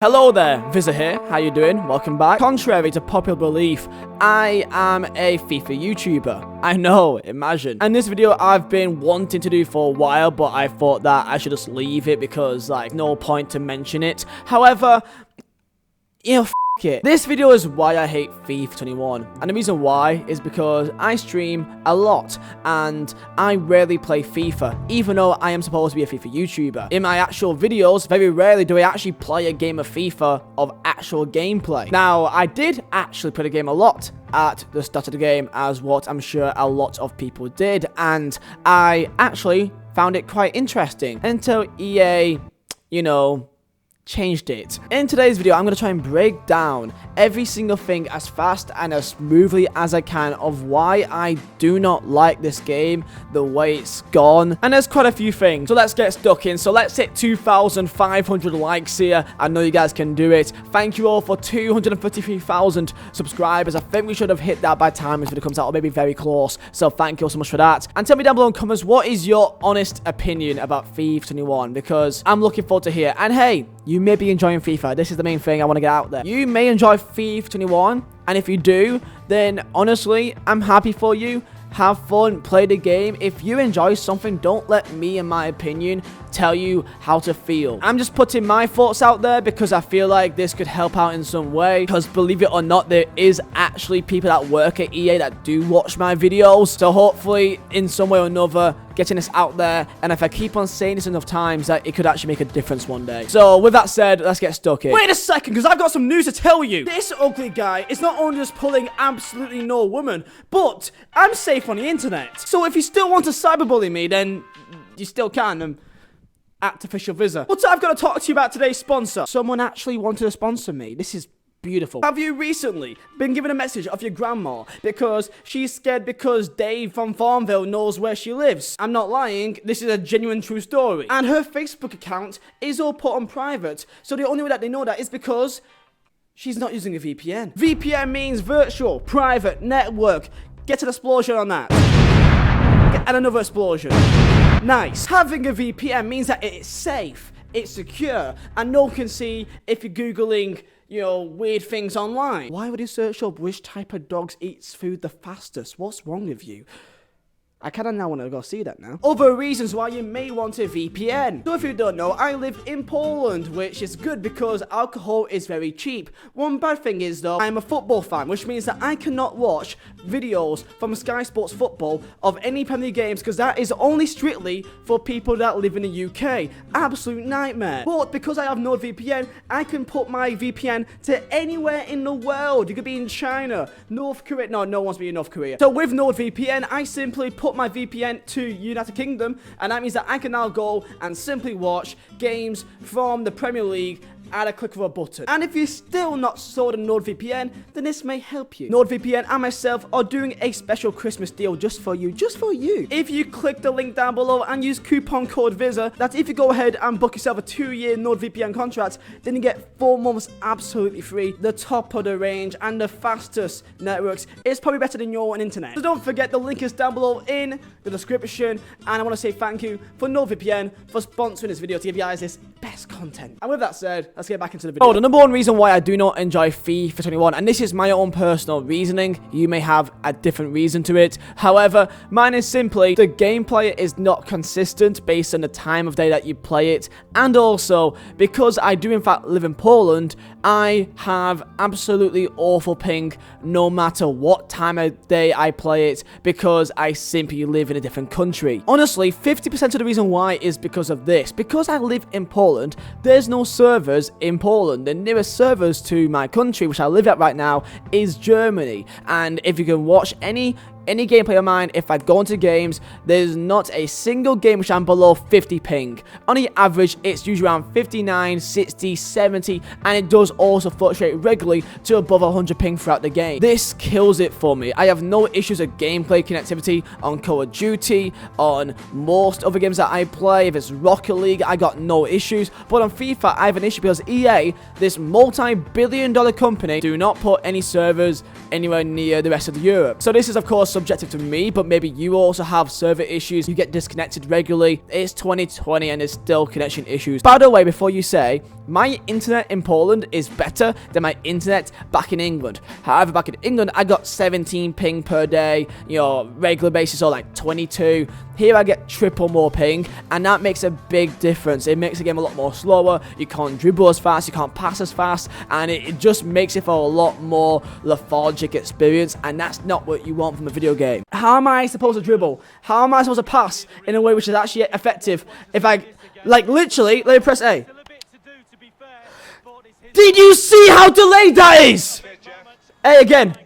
Hello there, Vizza here, how you doing? Welcome back. Contrary to popular belief, I am a FIFA YouTuber. I know, imagine. And this video I've been wanting to do for a while, but I thought that I should just leave it because, like, no point to mention it. However, you know, f it. This video is why I hate FIFA 21. And the reason why is because I stream a lot and I rarely play FIFA, even though I am supposed to be a FIFA YouTuber. In my actual videos, very rarely do I actually play a game of FIFA of actual gameplay. Now, I did actually play the game a lot at the start of the game, as what I'm sure a lot of people did, and I actually found it quite interesting until EA, you know, changed it. In today's video, I'm going to try and break down every single thing as fast and as smoothly as I can of why I do not like this game, the way it's gone, and there's quite a few things. So let's get stuck in. So let's hit 2,500 likes here. I know you guys can do it. Thank you all for 253,000 subscribers. I think we should have hit that by the time this video comes out, or maybe very close. So thank you all so much for that. And tell me down below in the comments, what is your honest opinion about FIFA 21? Because I'm looking forward to hear. And hey, you may be enjoying FIFA. This is the main thing I want to get out there. You may enjoy FIFA 21, and if you do, then honestly, I'm happy for you. Have fun, play the game. If you enjoy something, don't let me, in my opinion, tell you how to feel. I'm just putting my thoughts out there because I feel like this could help out in some way. Because believe it or not, there is actually people that work at EA that do watch my videos. So hopefully, in some way or another, getting this out there, and if I keep on saying this enough times, that it could actually make a difference one day. So with that said, let's get stuck in. Wait a second, because I've got some news to tell you. This ugly guy is not only just pulling absolutely no woman, but I'm safe on the internet. So if you still want to cyberbully me, then you still can. At Official Vizza. But I've got to talk to you about today's sponsor. Someone actually wanted to sponsor me. This is beautiful. Have you recently been given a message of your grandma because she's scared because Dave from Farmville knows where she lives? I'm not lying, this is a genuine true story. And her Facebook account is all put on private, so the only way that they know that is because she's not using a VPN. VPN means virtual private network. Get an explosion on that. And another explosion. Nice. Having a VPN means that it's safe, it's secure, and no one can see if you're Googling, you know, weird things online. Why would you search up which type of dogs eats food the fastest? What's wrong with you? I kind of now want to go see that now. Other reasons why you may want a VPN. So if you don't know, I live in Poland, which is good because alcohol is very cheap. One bad thing is though, I'm a football fan, which means that I cannot watch videos from Sky Sports Football of any Premier League games because that is only strictly for people that live in the UK. Absolute nightmare. But because I have NordVPN, I can put my VPN to anywhere in the world. You could be in China, North Korea. No, no one wants to be in North Korea. So with NordVPN, I simply put my VPN to United Kingdom, and that means that I can now go and simply watch games from the Premier League at a click of a button. And if you're still not sold on NordVPN, then this may help you. NordVPN and myself are doing a special Christmas deal just for you, If you click the link down below and use coupon code VIZZA, that if you go ahead and book yourself a 2-year NordVPN contract, then you get 4 months absolutely free, the top of the range and the fastest networks. It's probably better than your own internet. So don't forget, the link is down below in the description, and I want to say thank you for NordVPN for sponsoring this video to give you guys this best content. And with that said, let's get back into the video. The number one reason why I do not enjoy FIFA 21, and this is my own personal reasoning, you may have a different reason to it. However, mine is simply the gameplay is not consistent based on the time of day that you play it, and also because I do in fact live in Poland, I have absolutely awful ping no matter what time of day I play it because I simply live in a different country. Honestly, 50% of the reason why is because of this. Because I live in Poland, there's no servers in Poland. The nearest servers to my country, which I live at right now, is Germany. And if you can watch any gameplay of mine, if I go into games, there's not a single game which I'm below 50 ping. On the average, it's usually around 59, 60, 70, and it does also fluctuate regularly to above 100 ping throughout the game. This kills it for me. I have no issues with gameplay connectivity on Call of Duty, on most other games that I play. If it's Rocket League, I got no issues. But on FIFA, I have an issue because EA, this multi-billion-dollar company, do not put any servers anywhere near the rest of Europe. So this is, of course, subjective to me, but maybe you also have server issues, you get disconnected regularly. It's 2020 and there's still connection issues. By the way, before you say, My internet in Poland is better than my internet back in England. However, back in England, I got 17 ping per day, you know, regular basis, or like 22. Here I get triple more ping, and that makes a big difference. It makes the game a lot more slower. You can't dribble as fast, you can't pass as fast, and it just makes it for a lot more lethargic experience, and that's not what you want from a video game. How am I supposed to dribble? How am I supposed to pass in a way which is actually effective if I, like, literally, let me press A. Did you see how delayed that is? A again.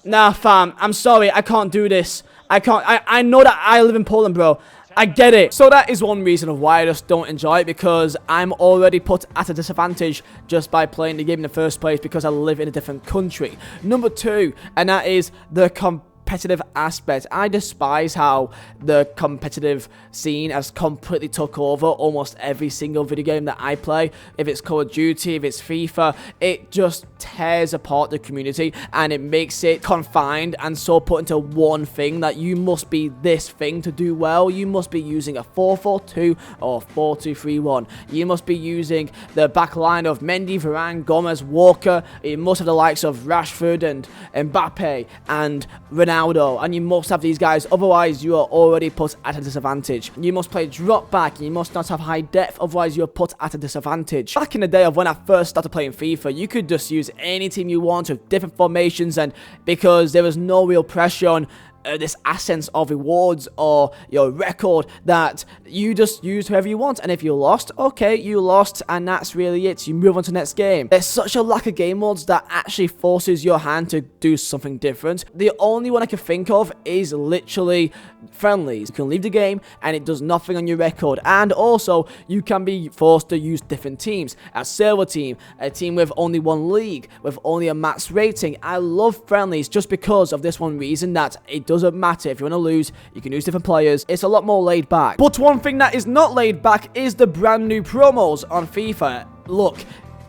Nah, fam, I'm sorry, I can't do this. I know that I live in Poland, bro. I get it. So that is one reason of why I just don't enjoy it, because I'm already put at a disadvantage just by playing the game in the first place because I live in a different country. Number 2, and that is the competitive aspect. I despise how the competitive scene has completely took over almost every single video game that I play. If it's Call of Duty, if it's FIFA, it just tears apart the community, and it makes it confined and so put into one thing that you must be this thing to do well. You must be using a 4-4-2 or 4-2-3-1. You must be using the back line of Mendy, Varane, Gomez, Walker. You must have the likes of Rashford and Mbappe and Ronaldo, and you must have these guys, otherwise you are already put at a disadvantage. You must play drop back, and you must not have high depth, otherwise you're put at a disadvantage. Back in the day of when I first started playing FIFA, you could just use any team you want with different formations, and because there was no real pressure on this essence of rewards or your record, that you just use whoever you want, and if you lost, okay, you lost, and that's really it. You move on to the next game. There's such a lack of game modes that actually forces your hand to do something different. The only one I can think of is literally friendlies. You can leave the game and it does nothing on your record, and also you can be forced to use different teams. A silver team, a team with only one league, with only a max rating. I love friendlies just because of this one reason, that it doesn't matter if you want to lose, you can use different players. It's a lot more laid back. But one thing that is not laid back is the brand new promos on FIFA. Look,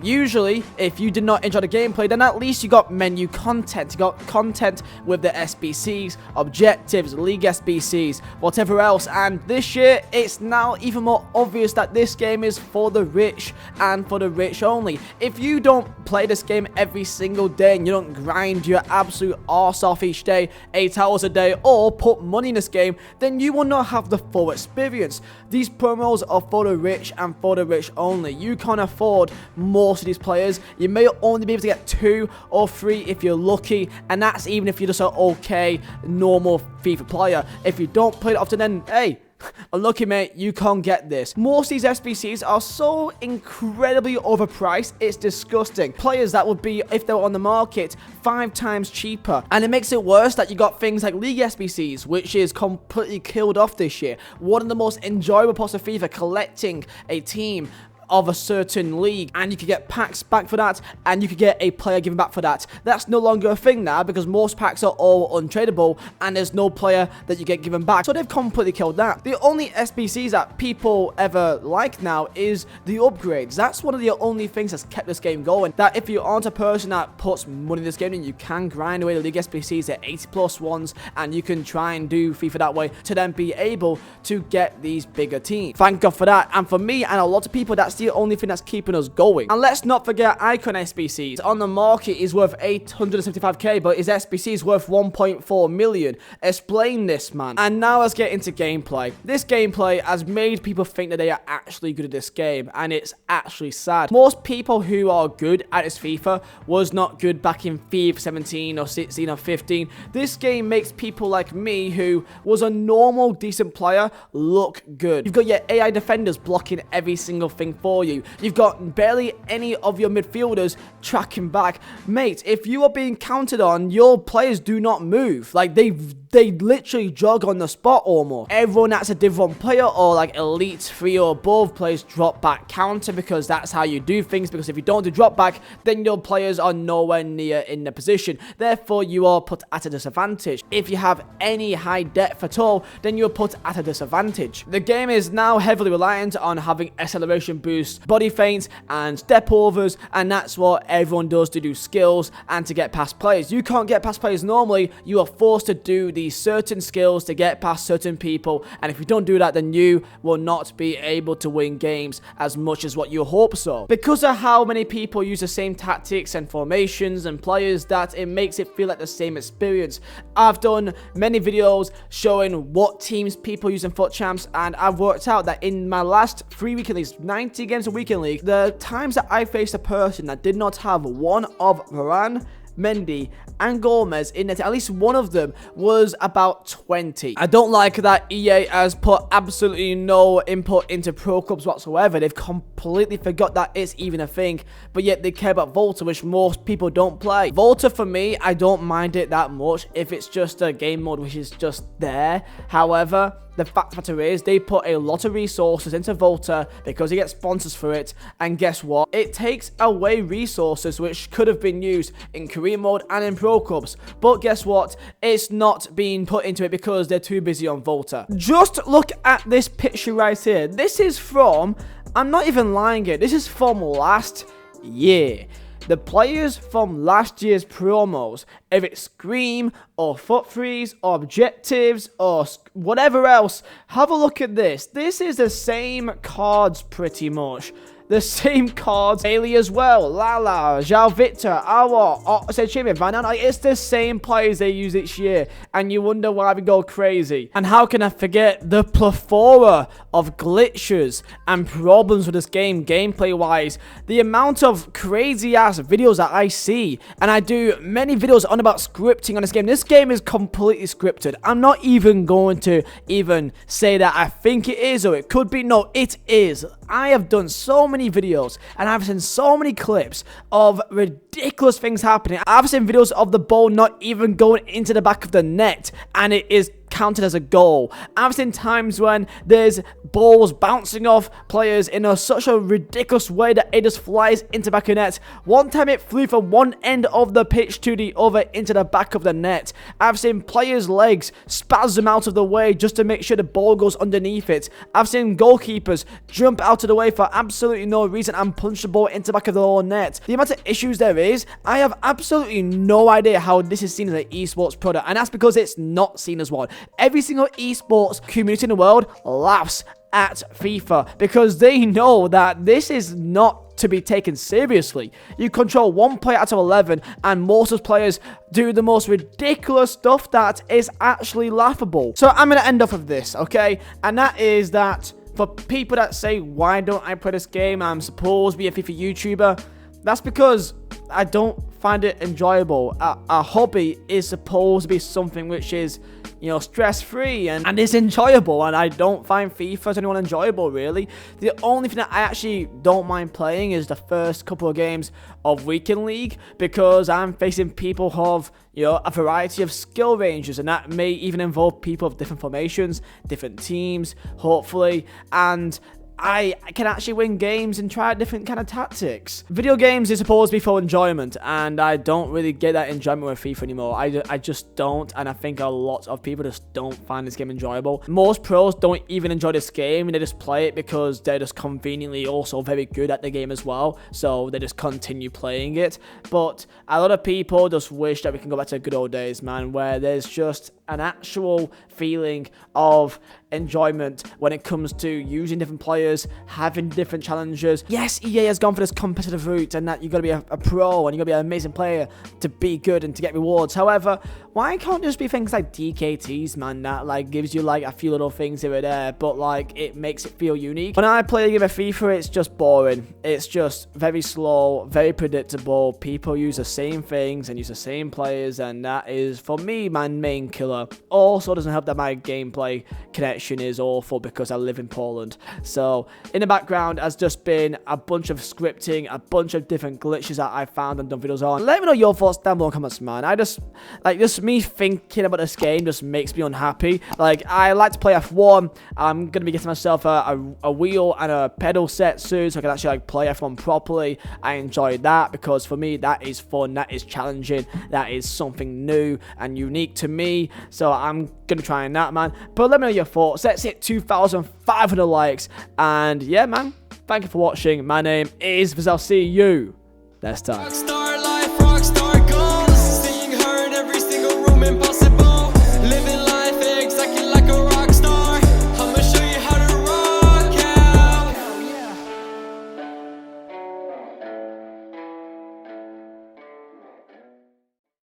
usually, if you did not enjoy the gameplay, then at least you got menu content. You got content with the SBCs, objectives, league SBCs, whatever else. And this year, it's now even more obvious that this game is for the rich and for the rich only. If you don't play this game every single day and you don't grind your absolute arse off each day, 8 hours a day, or put money in this game, then you will not have the full experience. These promos are for the rich and for the rich only. You can't afford most of these players. You may only be able to get 2 or 3 if you're lucky, and that's even if you're just an okay, normal FIFA player. If you don't play it often, then hey, unlucky mate, you can't get this. Most of these SBCs are so incredibly overpriced, it's disgusting. Players that would be, if they were on the market, 5 times cheaper. And it makes it worse that you got things like League SBCs, which is completely killed off this year. One of the most enjoyable parts of FIFA, collecting a team of a certain league, and you could get packs back for that, and you could get a player given back for that. That's no longer a thing now, because most packs are all untradeable, and there's no player that you get given back. So they've completely killed that. The only SBCs that people ever like now is the upgrades. That's one of the only things that's kept this game going. That if you aren't a person that puts money in this game, then you can grind away the league SBCs at 80+ ones, and you can try and do FIFA that way to then be able to get these bigger teams. Thank God for that. And for me and a lot of people, that's the only thing that's keeping us going. And let's not forget Icon SBCs. On the market is worth 875k, but his SBC is worth 1.4 million. Explain this, man. And now let's get into gameplay. This gameplay has made people think that they are actually good at this game, and it's actually sad. Most people who are good at this FIFA was not good back in FIFA 17 or 16 or 15. This game makes people like me, who was a normal, decent player, look good. You've got your AI defenders blocking every single thing for you. You've got barely any of your midfielders tracking back. Mate, if you are being counted on, your players do not move. Like, they literally jog on the spot almost. Everyone that's a Div 1 player or like Elite 3 or above plays drop back counter, because that's how you do things, because if you don't do drop back, then your players are nowhere near in the position. Therefore, you are put at a disadvantage. If you have any high depth at all, then you're put at a disadvantage. The game is now heavily reliant on having acceleration boosts, body feints, and step overs, and that's what everyone does to do skills and to get past players. You can't get past players normally. You are forced to do these these certain skills to get past certain people, and if you don't do that, then you will not be able to win games as much as what you hope so. Because of how many people use the same tactics and formations and players, that it makes it feel like the same experience. I've done many videos showing what teams people use in FUT Champs, and I've worked out that in my last 3 weekend leagues, 90 games a weekend league, the times that I faced a person that did not have one of Varane, Mendy and Gomez in it, at least one of them, was about 20. I don't like that EA has put absolutely no input into pro clubs whatsoever. They've completely forgot that it's even a thing, but yet they care about Volta, which most people don't play. Volta, for me, I don't mind it that much if it's just a game mode which is just there. However, the fact of the matter is, they put a lot of resources into Volta because they get sponsors for it, and guess what? It takes away resources which could have been used in career mode and in pro clubs. But guess what? It's not being put into it because they're too busy on Volta. Just look at this picture right here. This is from, I'm not even lying here, this is from last year. The players from last year's promos, if it's Scream or FUT Freeze or Objectives or whatever else, have a look at this. This is the same cards pretty much. The same cards, Bailey as well, Lala, João Victor, Awa, Oxlade, Van Aanholt. It's the same players they use each year, and you wonder why we go crazy. And how can I forget the plethora of glitches and problems with this game, gameplay-wise? The amount of crazy-ass videos that I see, and I do many videos on about scripting on this game. This game is completely scripted. I'm not even going to even say that I think it is or it could be. No, it is. I have done so many videos and I've seen so many clips of ridiculous things happening. I've seen videos of the ball not even going into the back of the net and it is counted as a goal. I've seen times when there's balls bouncing off players in such a ridiculous way that it just flies into the back of the net. One time it flew from one end of the pitch to the other into the back of the net. I've seen players' legs spasm out of the way just to make sure the ball goes underneath it. I've seen goalkeepers jump out of the way for absolutely no reason and punch the ball into the back of the own net. The amount of issues there is, I have absolutely no idea how this is seen as an esports product, and that's because it's not seen as one. Every single esports community in the world laughs at FIFA because they know that this is not to be taken seriously. You control one player out of 11 and most of the players do the most ridiculous stuff that is actually laughable. So I'm going to end off with this, okay? And that is that for people that say, why don't I play this game? I'm supposed to be a FIFA YouTuber. That's because I don't find it enjoyable. A hobby is supposed to be something which is, you know, stress-free and is enjoyable, and I don't find FIFA as anyone enjoyable, really. The only thing that I actually don't mind playing is the first couple of games of Weekend League, because I'm facing people who have, you know, a variety of skill ranges, and that may even involve people of different formations, different teams, hopefully, and I can actually win games and try different kind of tactics. Video games is supposed to be for enjoyment, and I don't really get that enjoyment with FIFA anymore. I just don't, and I think a lot of people just don't find this game enjoyable. Most pros don't even enjoy this game, and they just play it because they're just conveniently also very good at the game as well, so they just continue playing it. But a lot of people just wish that we can go back to the good old days, man, where there's just an actual feeling of enjoyment when it comes to using different players, having different challenges. Yes, EA has gone for this competitive route and that you got to be a pro and you got to be an amazing player to be good and to get rewards. However, why can't it just be things like DKTs, man, that like gives you like a few little things here and there, but like it makes it feel unique? When I play a game of FIFA, it's just boring. It's just very slow, very predictable. People use the same things and use the same players, and that is, for me, my main killer. Also doesn't help that my gameplay connection is awful because I live in Poland. So in the background has just been a bunch of scripting, a bunch of different glitches that I found and done videos on. Let me know your thoughts down below in the comments, man. I just, like, just me thinking about this game just makes me unhappy. Like, I like to play F1. I'm going to be getting myself a wheel and a pedal set soon so I can actually like play F1 properly. I enjoy that because for me that is fun, that is challenging, that is something new and unique to me. So I'm going to try that, man. But let me know your thoughts. Let's hit 2,500 likes. And yeah, man, thank you for watching. My name is Viz. I'll see you next time.